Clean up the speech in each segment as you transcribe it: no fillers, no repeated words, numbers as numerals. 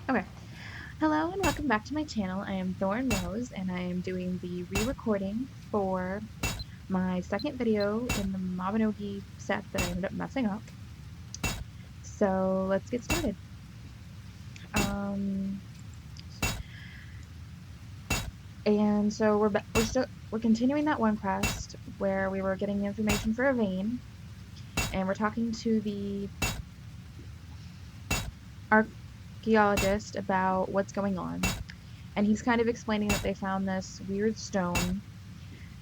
Okay. Hello and welcome back to my channel. I am Thorn Rose and I am doing the re-recording for my second video in the Mabinogi set that I ended up messing up. So let's get started. And so we're continuing that one quest where we were getting the information for a vein, and we're talking to the archaeologist about what's going on. And he's kind of explaining that they found this weird stone,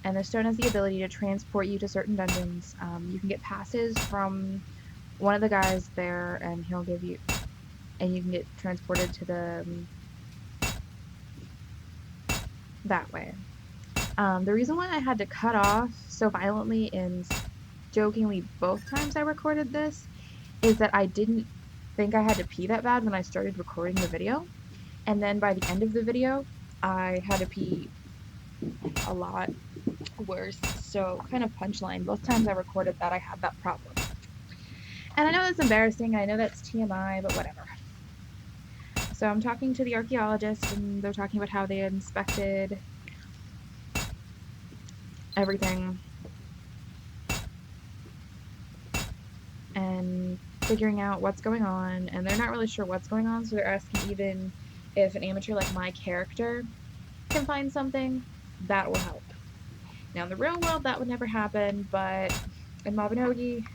and the stone has the ability to transport you to certain dungeons. You can get passes from one of the guys there, and he'll give you, and you can get transported to the that way. The reason why I had to cut off so violently and jokingly both times I recorded this is that I didn't think I had to pee that bad when I started recording the video, and then by the end of the video I had to pee a lot worse. So kind of punchline, both times I recorded that I had that problem. And I know that's embarrassing, I know that's TMI, but whatever. So I'm talking to the archaeologist, and they're talking about how they inspected everything and figuring out what's going on, and they're not really sure what's going on, so they're asking even if an amateur like my character can find something that will help. Now in the real world that would never happen, but in Mabinogi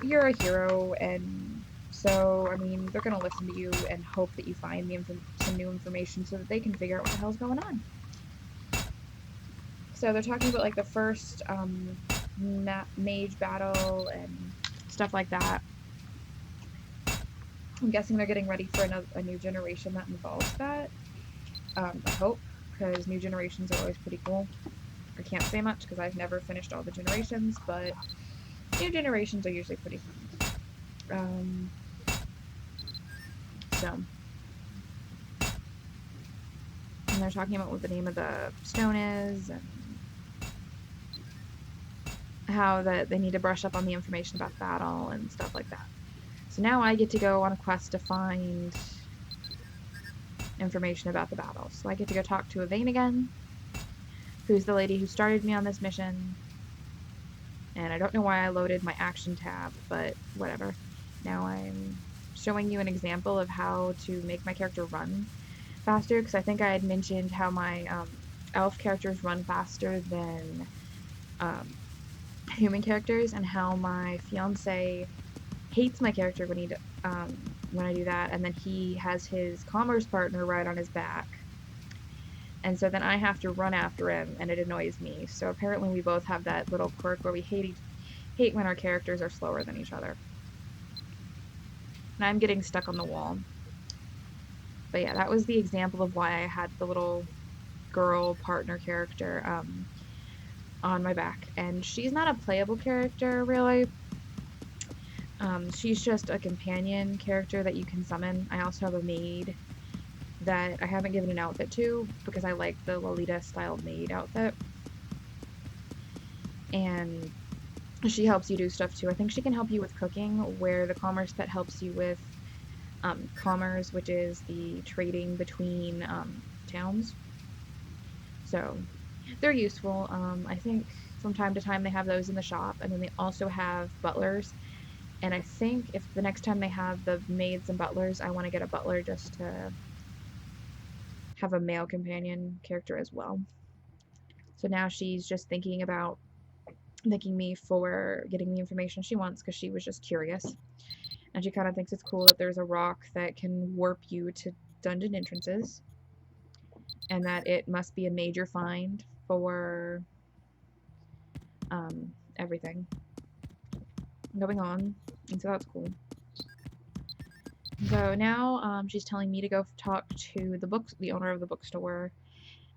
you're a hero, and so I mean they're gonna listen to you and hope that you find some new information so that they can figure out what the hell's going on. So they're talking about like the first mage battle and stuff like that. I'm guessing they're getting ready for a new generation that involves that. I hope, because new generations are always pretty cool. I can't say much because I've never finished all the generations, but new generations are usually pretty fun. And they're talking about what the name of the stone is and how that they need to brush up on the information about the battle and stuff like that. So now I get to go on a quest to find information about the battle. So I get to go talk to Yvain again, who's the lady who started me on this mission. And I don't know why I loaded my action tab, but whatever. Now I'm showing you an example of how to make my character run faster, because I think I had mentioned how my elf characters run faster than human characters, and how my fiance hates my character when I do that, and then he has his commerce partner ride on his back, and so then I have to run after him, and it annoys me. So apparently we both have that little quirk where we hate when our characters are slower than each other. And I'm getting stuck on the wall. But yeah, that was the example of why I had the little girl partner character on my back. And she's not a playable character, really. She's just a companion character that you can summon. I also have a maid that I haven't given an outfit to because I like the Lolita style maid outfit. And she helps you do stuff too. I think she can help you with cooking, where the commerce pet helps you with commerce, which is the trading between towns. So they're useful. I think from time to time they have those in the shop, and then they also have butlers. And I think if the next time they have the maids and butlers, I want to get a butler just to have a male companion character as well. So now she's just thanking me for getting the information she wants, because she was just curious. And she kind of thinks it's cool that there's a rock that can warp you to dungeon entrances, and that it must be a major find for everything going on. And so that's cool. So now she's telling me to go talk to the owner of the bookstore,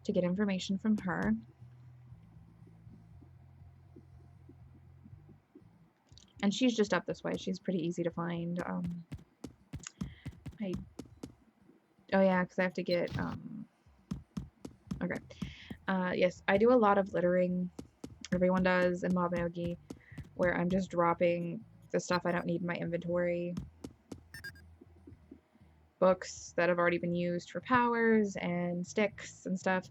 to get information from her. And she's just up this way. She's pretty easy to find. Oh yeah, because I have to get, okay. Yes, I do a lot of littering. Everyone does in Mabinogi, where I'm just dropping the stuff I don't need in my inventory. books that have already been used for powers and sticks and stuff.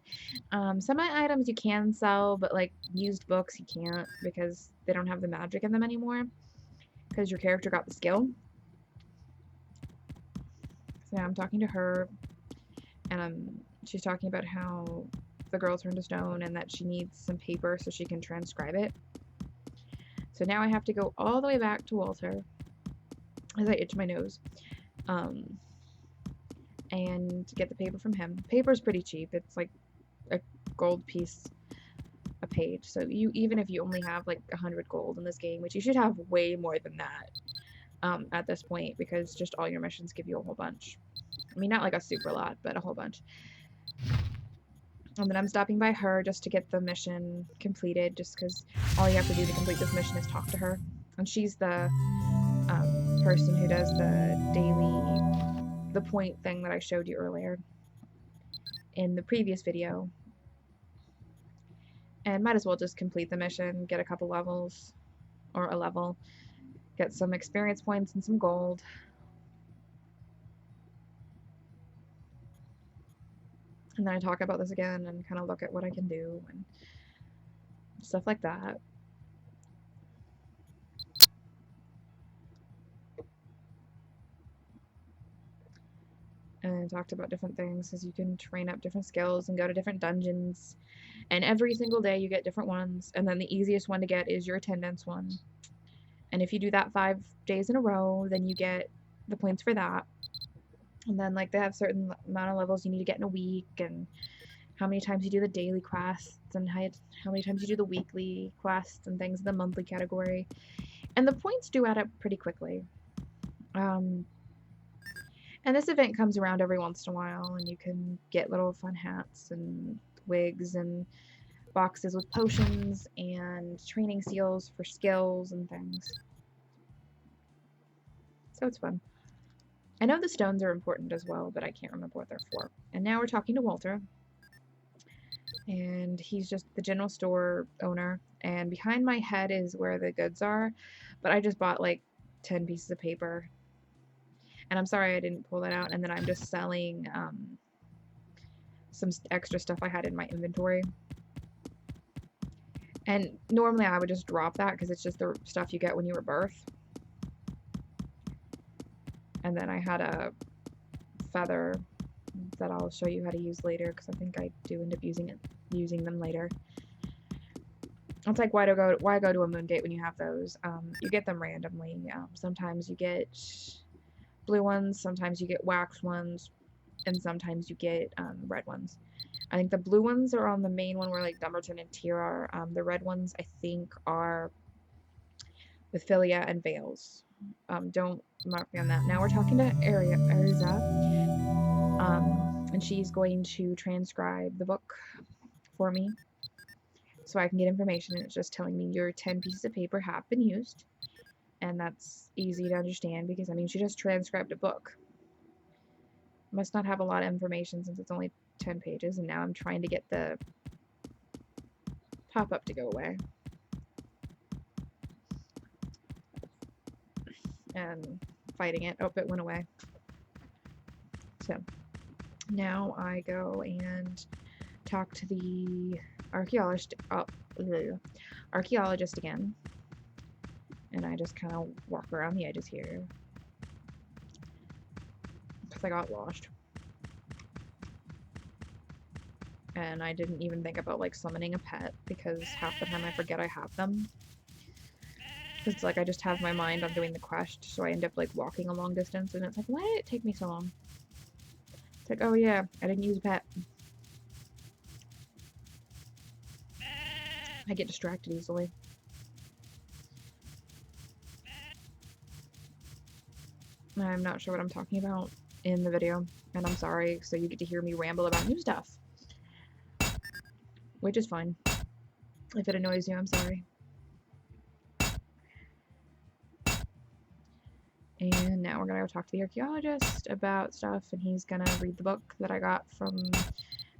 Some items you can sell, but like used books you can't because they don't have the magic in them anymore because your character got the skill. So now I'm talking to her, and she's talking about how the girl turned to stone and that she needs some paper so she can transcribe it. So now I have to go all the way back to Walter as I itch my nose, and get the paper from him. Paper's pretty cheap. It's like a gold piece a page. So even if you only have like 100 gold in this game, which you should have way more than that at this point, because just all your missions give you a whole bunch. I mean, not like a super lot, but a whole bunch. And then I'm stopping by her just to get the mission completed, just because all you have to do to complete this mission is talk to her. And she's the person who does the point thing that I showed you earlier in the previous video. And might as well just complete the mission, get a couple levels, or a level, get some experience points and some gold. And then I talk about this again and kind of look at what I can do and stuff like that. And talked about different things, as you can train up different skills and go to different dungeons. And every single day you get different ones. And then the easiest one to get is your attendance one. And if you do that 5 days in a row, then you get the points for that. And then like they have certain amount of levels you need to get in a week, and how many times you do the daily quests, and how many times you do the weekly quests and things in the monthly category. And the points do add up pretty quickly. And this event comes around every once in a while, and you can get little fun hats and wigs and boxes with potions and training seals for skills and things. So it's fun. I know the stones are important as well, but I can't remember what they're for. And now we're talking to Walter. And he's just the general store owner. And behind my head is where the goods are. But I just bought like 10 pieces of paper. And I'm sorry I didn't pull that out. And then I'm just selling some extra stuff I had in my inventory. And normally I would just drop that because it's just the stuff you get when you rebirth. And then I had a feather that I'll show you how to use later, because I think I do end up using them later. It's like, why go to a moon gate when you have those? You get them randomly. Sometimes you get blue ones, sometimes you get wax ones, and sometimes you get red ones. I think the blue ones are on the main one where like Dumbarton and Tyr are. The red ones I think are with Philia and Vales. Don't mark me on that. Now we're talking to Ariza, and she's going to transcribe the book for me so I can get information, and it's just telling me your 10 pieces of paper have been used, and that's easy to understand because, I mean, she just transcribed a book. Must not have a lot of information since it's only 10 pages, and now I'm trying to get the pop-up to go away. And fighting it. Oh, it went away. So now I go and talk to the archaeologist again, and I just kind of walk around the edges here because I got lost, and I didn't even think about like summoning a pet because half the time I forget I have them. It's like I just have my mind on doing the quest, so I end up like walking a long distance, and it's like, why did it take me so long? It's like, oh yeah, I didn't use a pet. I get distracted easily. I'm not sure what I'm talking about in the video, and I'm sorry, so you get to hear me ramble about new stuff. Which is fine. If it annoys you, I'm sorry. And now we're gonna go talk to the archaeologist about stuff, and he's gonna read the book that I got from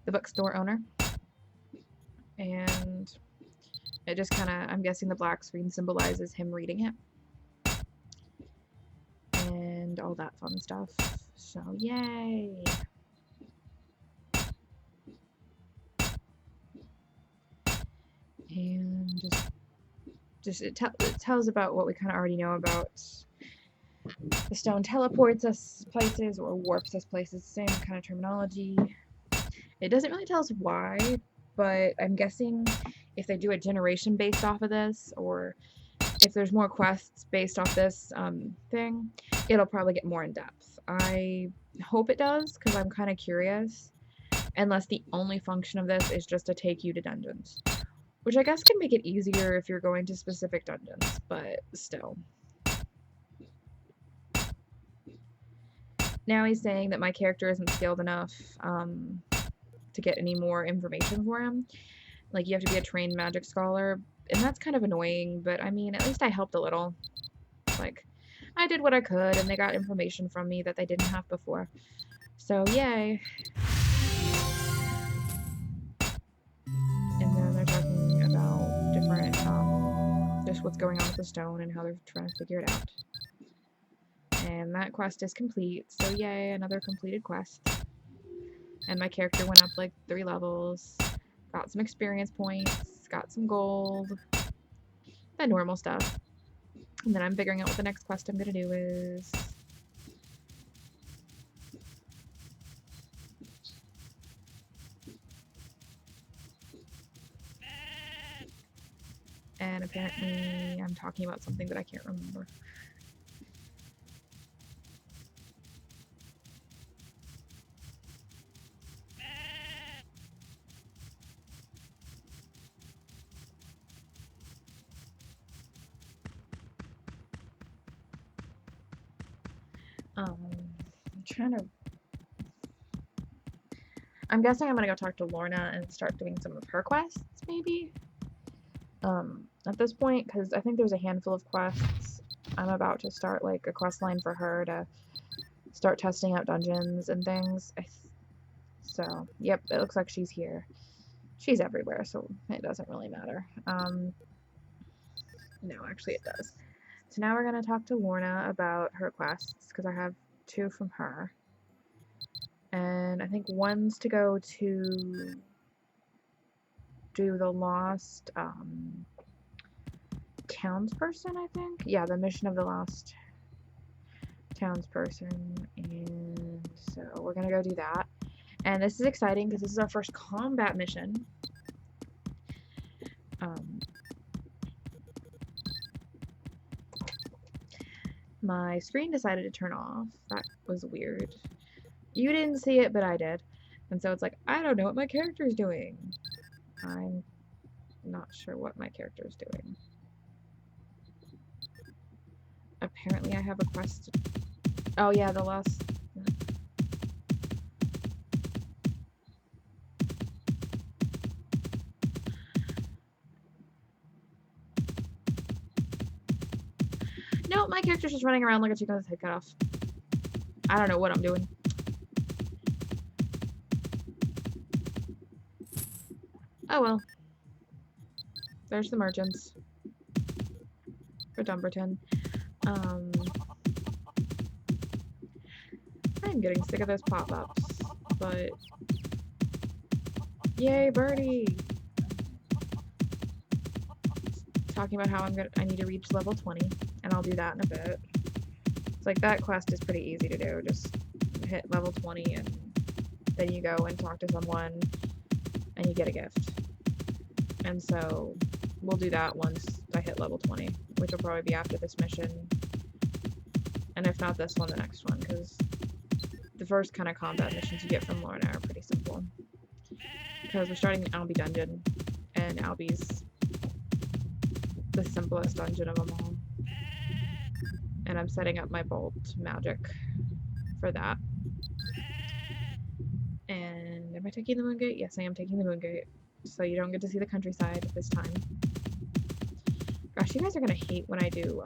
the bookstore owner. And it just kind of, I'm guessing the black screen symbolizes him reading it. And and all that fun stuff. So yay! And it tells about what we kind of already know about the stone teleports us places or warps us places, same kind of terminology. It doesn't really tell us why, but I'm guessing if they do a generation based off of this, or if there's more quests based off this thing, it'll probably get more in depth. I hope it does, because I'm kind of curious, unless the only function of this is just to take you to dungeons. Which I guess can make it easier if you're going to specific dungeons, but still. Now he's saying that my character isn't skilled enough to get any more information for him. Like, you have to be a trained magic scholar, and that's kind of annoying, but I mean, at least I helped a little. Like, I did what I could, and they got information from me that they didn't have before. So, yay. And then they're talking about different, just what's going on with the stone and how they're trying to figure it out. And that quest is complete, so yay, another completed quest. And my character went up like 3 levels, got some experience points, got some gold, the normal stuff. And then I'm figuring out what the next quest I'm gonna do is. And apparently I'm talking about something that I can't remember. I'm guessing I'm gonna go talk to Lorna and start doing some of her quests, maybe? At this point, because I think there's a handful of quests. I'm about to start, like, a quest line for her to start testing out dungeons and things. So, yep, it looks like she's here. She's everywhere, so it doesn't really matter. No, actually it does. So now we're going to talk to Lorna about her quests, because I have 2 from her. And I think one's to go to do the lost townsperson, I think? Yeah, the mission of the lost townsperson. And so we're going to go do that. And this is exciting because this is our first combat mission. My screen decided to turn off. That was weird. You didn't see it, but I did. And so it's like, I don't know what my character is doing. I'm not sure what my character is doing. Apparently I have a quest. Oh yeah, the last... No, my character's just running around like a chicken with his head cut off. I don't know what I'm doing. Oh well. There's the merchants. For Dumberton. I'm getting sick of those pop-ups, but... Yay, birdie! Talking about how I need to reach level 20, and I'll do that in a bit. It's like, that quest is pretty easy to do. Just hit level 20, and then you go and talk to someone, and you get a gift. And so, we'll do that once I hit level 20, which will probably be after this mission. And if not this one, the next one, because the first kind of combat missions you get from Lorna are pretty simple. Because we're starting an Albie dungeon, and Albie's the simplest dungeon of them all. And I'm setting up my bolt magic for that. And am I taking the moon gate? Yes, I am taking the moon gate. So you don't get to see the countryside this time. Gosh, you guys are gonna hate when I do,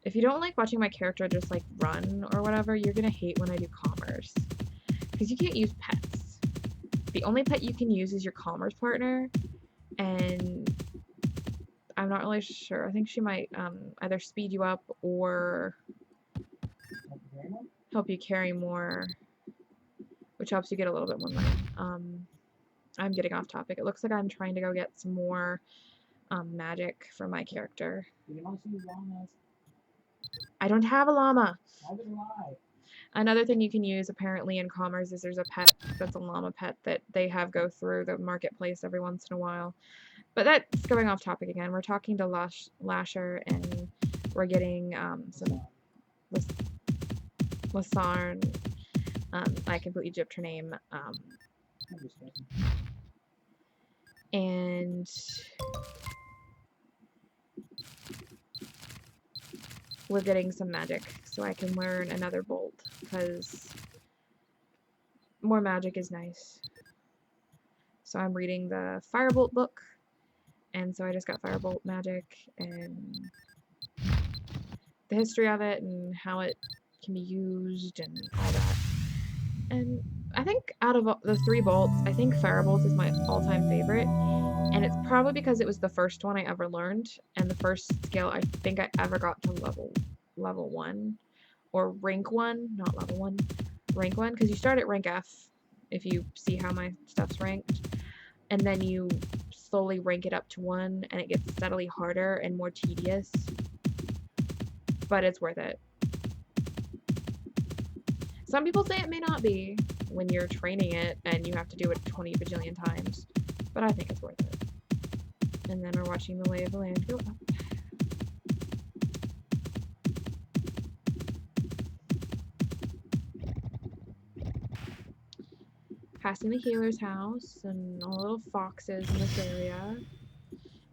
if you don't like watching my character just, like, run or whatever, you're gonna hate when I do commerce. Because you can't use pets. The only pet you can use is your commerce partner, and I'm not really sure. I think she might either speed you up or help you carry more, which helps you get a little bit more money. I'm getting off topic. It looks like I'm trying to go get some more magic for my character. I don't have a llama. Another thing you can use apparently in commerce is there's a pet that's a llama pet that they have go through the marketplace every once in a while. But that's going off topic again. We're talking to Lasher and we're getting some Lasarn. I completely gypped her name. And we're getting some magic so I can learn another bolt because more magic is nice. So I'm reading the Firebolt book, and so I just got Firebolt magic and the history of it and how it can be used and all that. And I think out of the 3 bolts, I think Firebolt is my all-time favorite, and it's probably because it was the first one I ever learned and the first skill I think I ever got to level 1 or rank 1, not level 1, rank 1, because you start at rank F if you see how my stuff's ranked, and then you slowly rank it up to 1 and it gets steadily harder and more tedious, but it's worth it. Some people say it may not be when you're training it and you have to do it 20 bajillion times, but I think it's worth it. And then we're watching the lay of the land go up. Passing the healer's house and all the little foxes in this area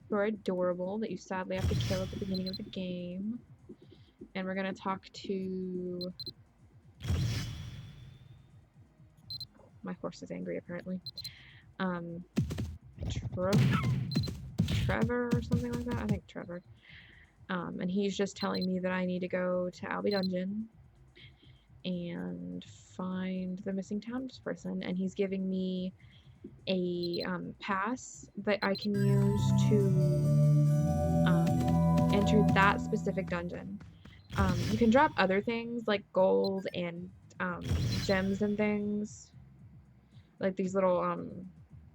who are adorable that you sadly have to kill at the beginning of the game. And we're gonna talk to... My horse is angry apparently. Trevor or something like that? I think Trevor. And he's just telling me that I need to go to Albie Dungeon and find the missing townsperson, and he's giving me a pass that I can use to enter that specific dungeon. You can drop other things like gold and gems and things, like these little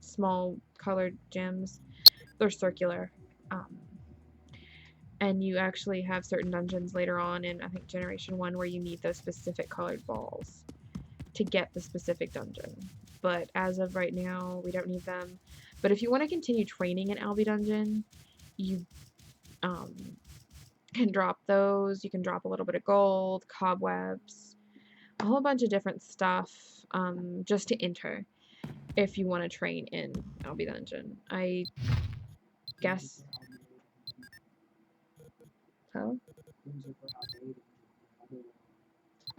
small colored gems. They're circular. And you actually have certain dungeons later on in, I think, Generation 1 where you need those specific colored balls to get the specific dungeon. But as of right now, we don't need them. But if you want to continue training in Albie Dungeon, you can drop those. You can drop a little bit of gold, cobwebs, a whole bunch of different stuff just to enter if you want to train in Albie Dungeon. I guess... So?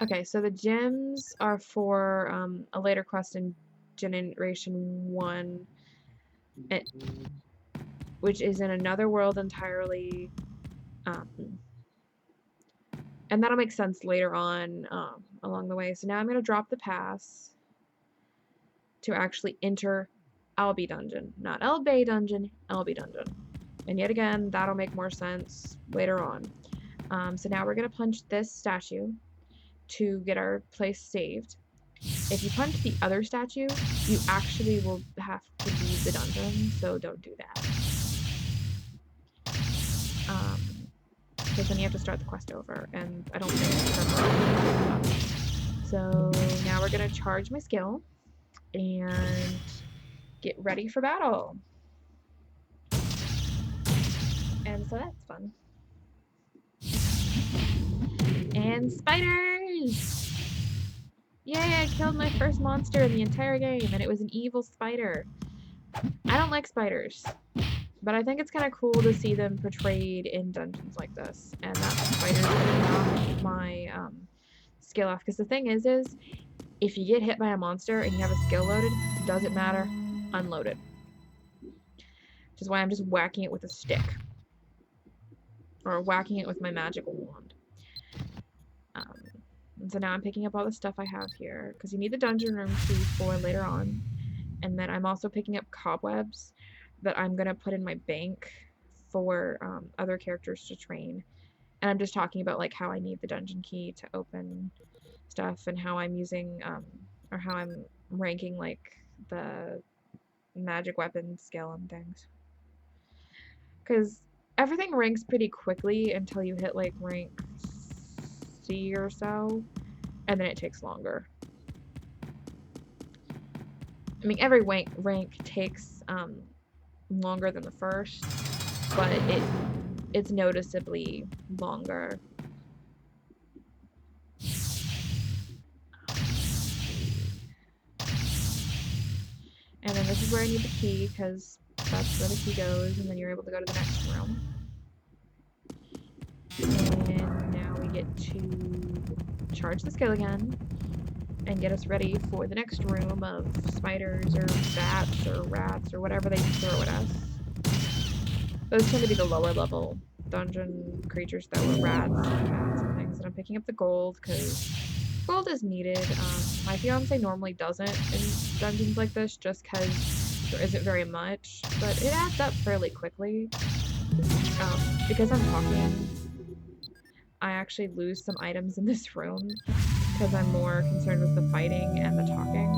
Okay, so the gems are for a later quest in Generation 1, which is in another world entirely, and that'll make sense later on along the way. So now I'm going to drop the pass to actually enter Albie Dungeon. Not El Bay Dungeon, Albie Dungeon. And yet again, that'll make more sense later on. So now we're going to punch this statue to get our place saved. If you punch the other statue, you actually will have to leave the dungeon, so don't do that. Because then you have to start the quest over, and I don't think it's so now we're going to charge my skill and get ready for battle. And so that's fun. And spiders! Yay, I killed my first monster in the entire game, and it was an evil spider. I don't like spiders, but I think it's kind of cool to see them portrayed in dungeons like this, and that spider's gonna knock my skill off. Because the thing is if you get hit by a monster and you have a skill loaded, doesn't matter, unload it. Which is why I'm just whacking it with a stick. Or whacking it with my magical wand. And so now I'm picking up all the stuff I have here, because you need the dungeon room key for later on. And then I'm also picking up cobwebs that I'm going to put in my bank for other characters to train. And I'm just talking about like how I need the dungeon key to open stuff and how I'm using or how I'm ranking like the magic weapon skill and things. Because everything ranks pretty quickly until you hit like rank C or so, and then it takes longer. I mean, every rank takes longer than the first, but it's noticeably longer. And then this is where I need the key, because that's where the key goes, and then you're able to go to the next room. And now we get to charge the skill again, and get us ready for the next room of spiders, or bats, or rats, or whatever they throw at us. Those tend to be the lower level dungeon creatures that were rats and bats and things. And I'm picking up the gold, because gold is needed. My fiance normally doesn't in dungeons like this, just because there isn't very much, but it adds up fairly quickly. Because I'm talking, I actually lose some items in this room, because I'm more concerned with the fighting and the talking.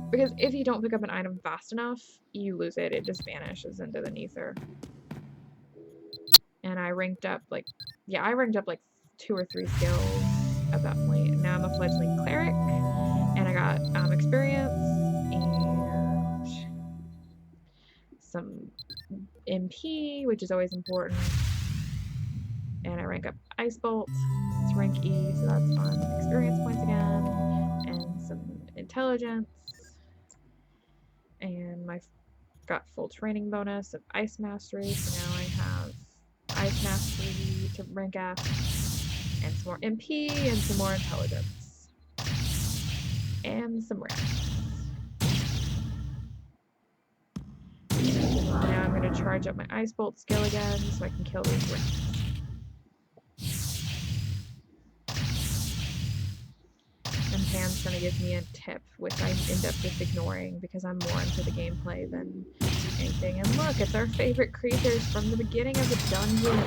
Because if you don't pick up an item fast enough, you lose it. It just vanishes into the nether. And I ranked up like, yeah, I ranked up like 2 or 3 skills at that point. And now I'm a fledgling cleric, and I got experience and some MP, which is always important. And I rank up Ice Bolt. It's rank E, so that's fun. Experience points again, and some intelligence. And I got full training bonus of Ice Mastery, so now I have Ice Mastery to rank F, and some more MP, and some more intelligence. And some rats. Now I'm going to charge up my Ice Bolt skill again, so I can kill these rats. And Pam's going to give me a tip, which I end up just ignoring because I'm more into the gameplay than anything. And look, it's our favorite creatures from the beginning of the dungeon.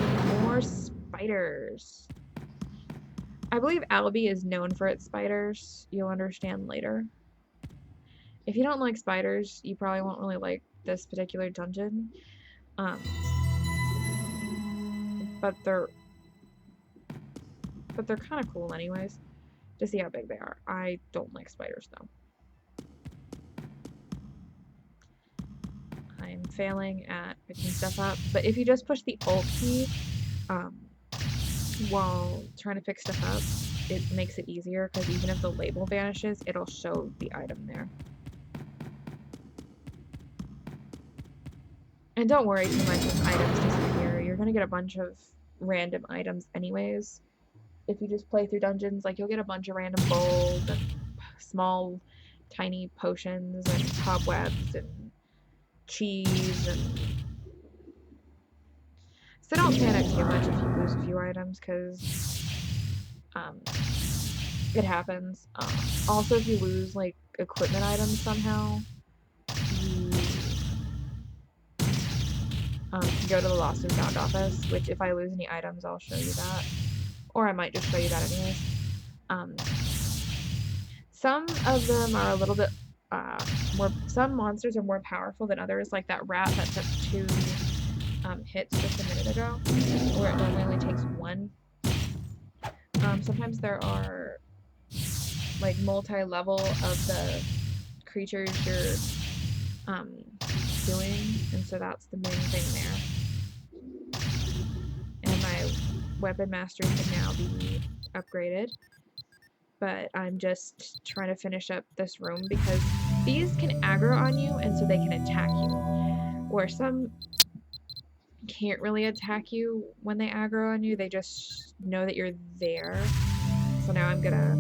More spiders. I believe Albi is known for its spiders. You'll understand later. If you don't like spiders, you probably won't really like this particular dungeon. But they're kind of cool anyways, to see how big they are. I don't like spiders though. I'm failing at picking stuff up, but if you just push the Alt key while trying to pick stuff up, it makes it easier, because even if the label vanishes, it'll show the item there. And don't worry too much if items disappear. You're gonna get a bunch of random items anyways. If you just play through dungeons, like, you'll get a bunch of random bowls and small, tiny potions and cobwebs and cheese, and so don't panic too much if you lose a few items, because it happens. Also, if you lose like equipment items somehow, you can go to the Lost and Found office, which if I lose any items, I'll show you that, or I might just show you that anyways. Some of them are a little bit some monsters are more powerful than others, like that rat that took 2 hits just a minute ago, where it normally only takes 1. Sometimes there are like multi-level of the creatures you're doing, and so that's the main thing there. And my weapon mastery can now be upgraded, but I'm just trying to finish up this room, because these can aggro on you, and so they can attack you, where some can't really attack you when they aggro on you. They just know that you're there. So now I'm gonna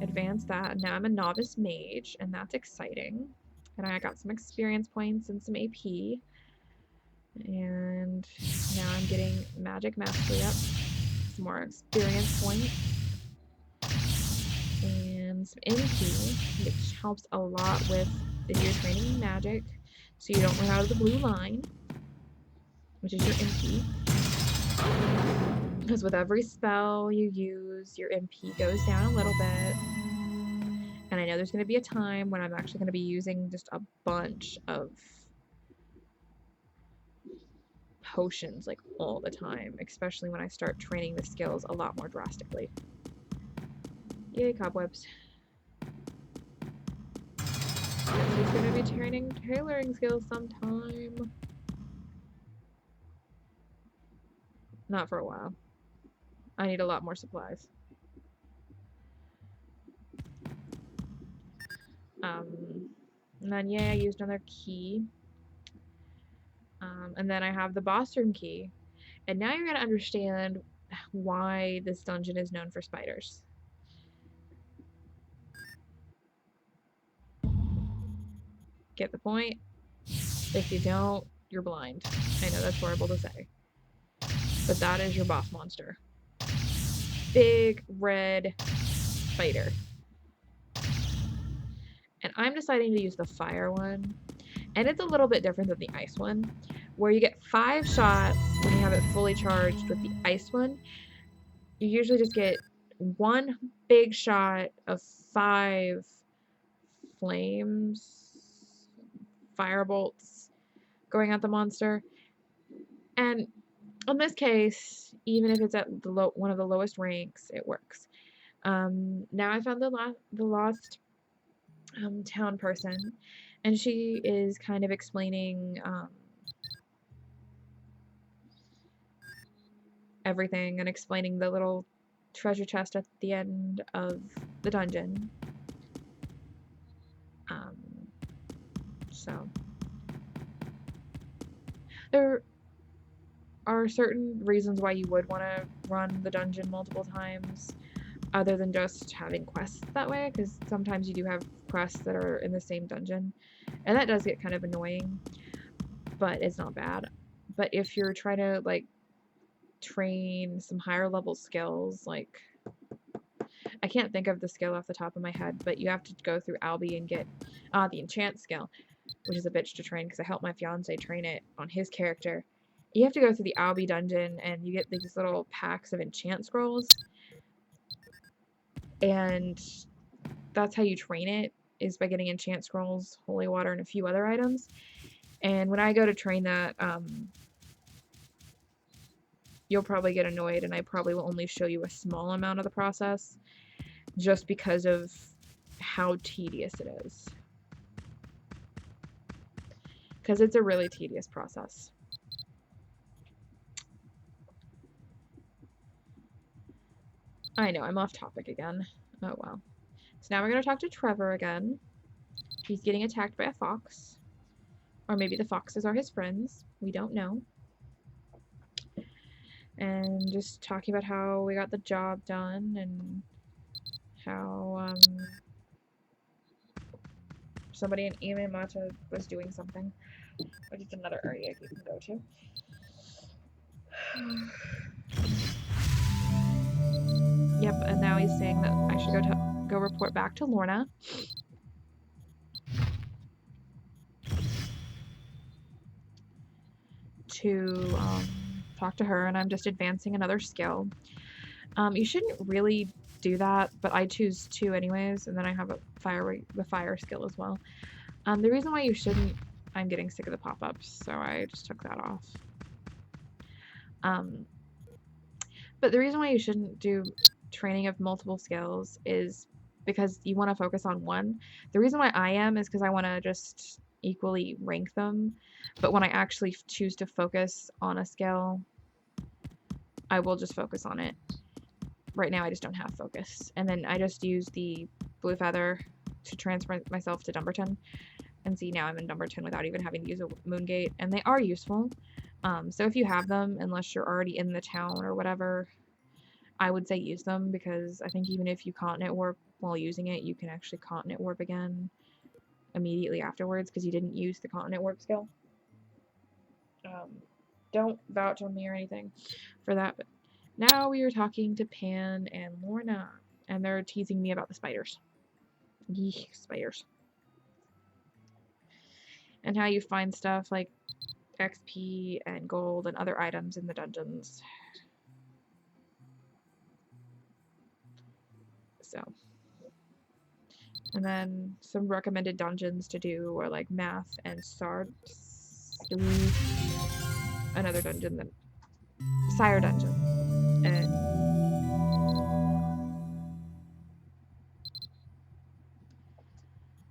advance that, and now I'm a novice mage, and that's exciting. And I got some experience points and some AP, and now I'm getting magic mastery up, some more experience points, and some MP, which helps a lot with if you're training magic. so you don't run out of the blue line, which is your MP. Because with every spell you use, your MP goes down a little bit. And I know there's going to be a time when I'm actually going to be using just a bunch of potions like all the time, especially when I start training the skills a lot more drastically. Yay, cobwebs. Guess he's going to be training tailoring skills sometime. Not for a while. I need a lot more supplies. And then, yeah, I used another key. And then I have the boss room key. And now you're going to understand why this dungeon is known for spiders. Get the point? If you don't, you're blind. I know that's horrible to say. But that is your boss monster. Big red spider. And I'm deciding to use the fire one. And it's a little bit different than the ice one, where you get 5 shots when you have it fully charged. With the ice one, you usually just get 1 big shot of 5 flames, fire bolts going at the monster. And in this case, even if it's at one of the lowest ranks, it works. Now I found the lost town person, and she is kind of explaining everything and explaining the little treasure chest at the end of the dungeon. So there are certain reasons why you would want to run the dungeon multiple times, other than just having quests that way, because sometimes you do have quests that are in the same dungeon, and that does get kind of annoying, but it's not bad. But if you're trying to like train some higher level skills, like I can't think of the skill off the top of my head, but you have to go through Albi and get the enchant skill, which is a bitch to train because I helped my fiance train it on his character. You have to go through the Albi dungeon and you get these little packs of enchant scrolls, and that's how you train it, is by getting enchant scrolls, holy water, and a few other items. And when I go to train that, you'll probably get annoyed, and I probably will only show you a small amount of the process just because of how tedious it is. Because it's a really tedious process. I know, I'm off topic again. Oh well. So now we're going to talk to Trevor again. He's getting attacked by a fox. Or maybe the foxes are his friends. We don't know. And just talking about how we got the job done and how somebody in Imamata was doing something, which is another area you can go to. Yep, and now he's saying that I should go report back to Lorna. To talk to her, and I'm just advancing another skill. You shouldn't really do that, but I choose to anyways, and then I have the fire skill as well. The reason why you shouldn't, I'm getting sick of the pop-ups, so I just took that off. But the reason why you shouldn't do training of multiple skills is because you want to focus on one. The reason why I am is because I want to just equally rank them, but when I actually choose to focus on a skill, I will just focus on it. Right now I just don't have focus, and then I just use the blue feather to transfer myself to Dumbarton, and see, now I'm in Dumbarton without even having to use a Moongate, and they are useful. So if you have them, unless you're already in the town or whatever, I would say use them, because I think even if you continent warp while using it, you can actually continent warp again immediately afterwards because you didn't use the continent warp skill. Don't vouch on me or anything for that, but now we are talking to Pan and Lorna, and they're teasing me about the spiders. Yeek, spiders. and how you find stuff like XP and gold and other items in the dungeons. So, and then some recommended dungeons to do are like Math and another dungeon, that Sire Dungeon, and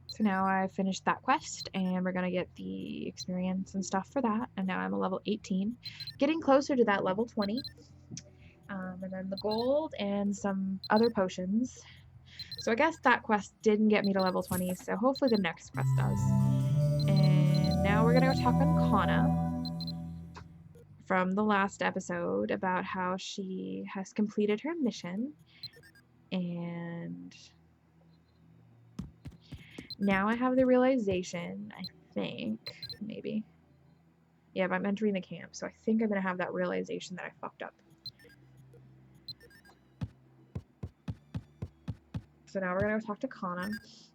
so now I finished that quest, and we're gonna get the experience and stuff for that. And now I'm a level 18, getting closer to that level 20. And then the gold and some other potions. So I guess that quest didn't get me to level 20, so hopefully the next quest does. And now we're gonna go talk on Kana from the last episode about how she has completed her mission. And now I have the realization, I think, maybe. Yeah, I'm entering the camp, so I think I'm gonna have that realization that I fucked up. So now we're gonna go talk to Kana,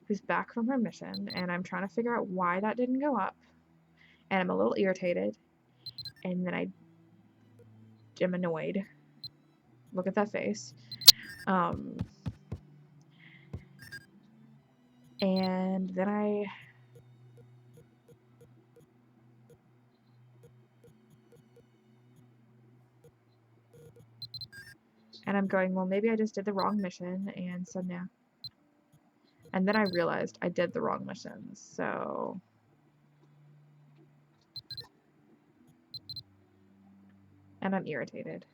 who's back from her mission, and I'm trying to figure out why that didn't go up. And I'm a little irritated, and then I am annoyed. Look at that face. And then I'm going, well, maybe I just did the wrong mission, and so now. And then I realized I did the wrong mission, so. And I'm irritated.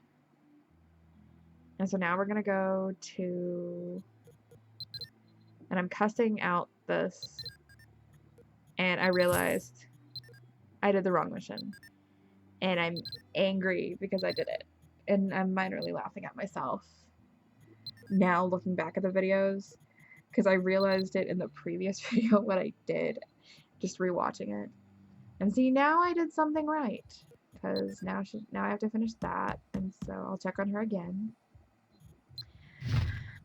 And so now we're gonna go to. And I'm cussing out this. And I realized I did the wrong mission. And I'm angry because I did it. And I'm minorly laughing at myself now looking back at the videos, because I realized it in the previous video what I did, just rewatching it. And see, now I did something right, because now I have to finish that, and so I'll check on her again.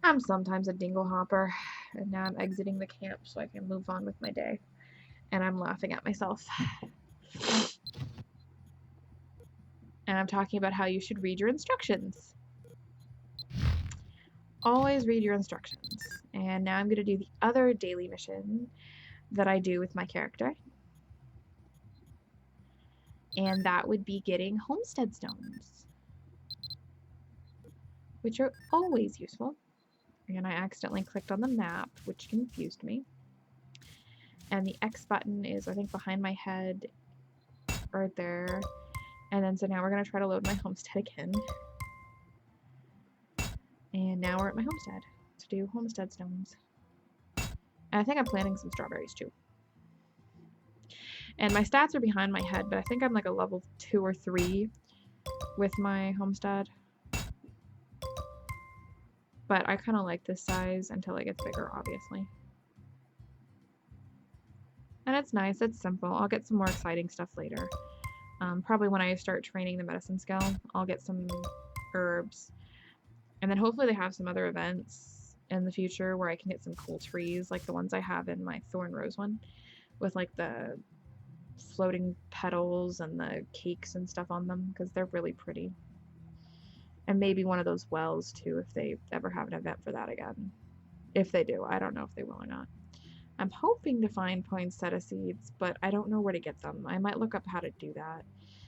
I'm sometimes a dingle hopper, and now I'm exiting the camp so I can move on with my day. And I'm laughing at myself. And I'm talking about how you should read your instructions. Always read your instructions. And now I'm going to do the other daily mission that I do with my character. And that would be getting homestead stones, which are always useful. And I accidentally clicked on the map, which confused me. And the X button is, I think, behind my head, right there. And then so now we're going to try to load my homestead again. And now we're at my homestead to do homestead stones. And I think I'm planting some strawberries too. And my stats are behind my head, but I think I'm like a level 2 or 3 with my homestead. But I kind of like this size until it gets bigger, obviously. And it's nice, it's simple. I'll get some more exciting stuff later. Probably when I start training the medicine skill, I'll get some herbs. And then hopefully they have some other events in the future where I can get some cool trees, like the ones I have in my Thorn Rose one, with like the floating petals and the cakes and stuff on them, because they're really pretty. And maybe one of those wells too, if they ever have an event for that again. If they do, I don't know if they will or not. I'm hoping to find poinsettia seeds, but I don't know where to get them. I might look up how to do that,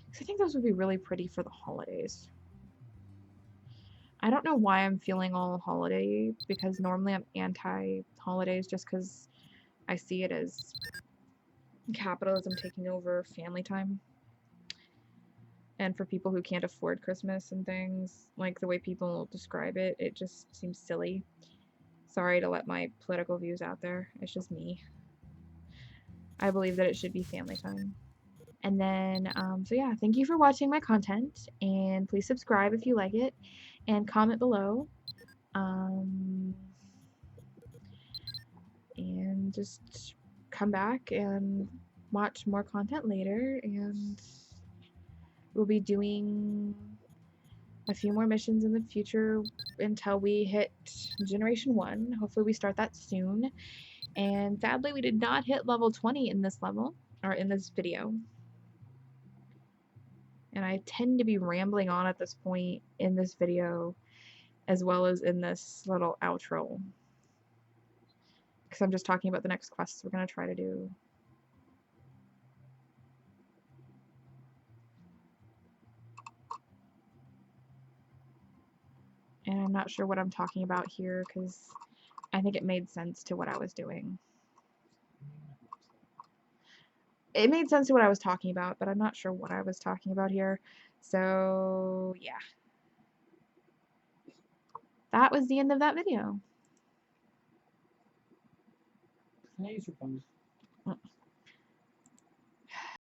because I think those would be really pretty for the holidays. I don't know why I'm feeling all holiday, because normally I'm anti-holidays just because I see it as capitalism taking over family time. And for people who can't afford Christmas and things, like the way people describe it, it just seems silly. Sorry to let my political views out there. It's just me. I believe that it should be family time. And then, so yeah, thank you for watching my content, and please subscribe if you like it, and comment below. And just come back and watch more content later, and we'll be doing a few more missions in the future until we hit Generation 1. Hopefully we start that soon. And sadly, we did not hit level 20 in this level. or in this video. And I tend to be rambling on at this point in this video as well as in this little outro. Because I'm just talking about the next quests we're going to try to do. And I'm not sure what I'm talking about here because I think it made sense to what I was doing. It made sense to what I was talking about, but I'm not sure what I was talking about here. So, yeah. That was the end of that video. Can I use your phone?